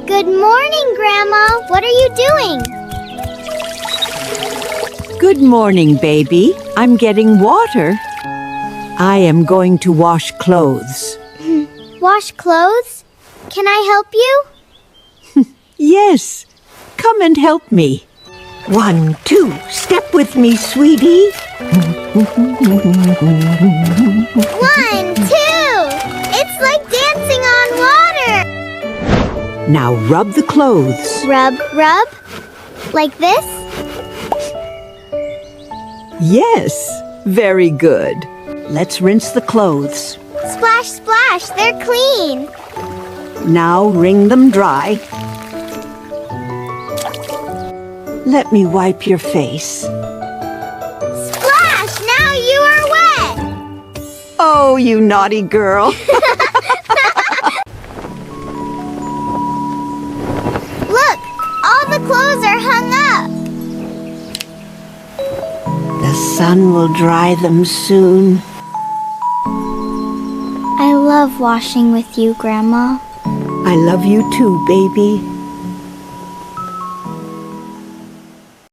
Good morning, Grandma. What are you doing? Good morning, baby. I'm getting water. I am going to wash clothes. Wash clothes? Can I help you? Yes. Come and help me. 1, 2, step with me, sweetie. 1, 2! It's like dancing on water! Now rub the clothes. Rub, rub? Like this? Yes, very good. Let's rinse the clothes. Splash, splash, they're clean. Now wring them dry. Let me wipe your face. Splash, now you are wet! Oh, you naughty girl. Look, all the clothes are hung up. The sun will dry them soon. I love washing with you, Grandma. I love you too, baby.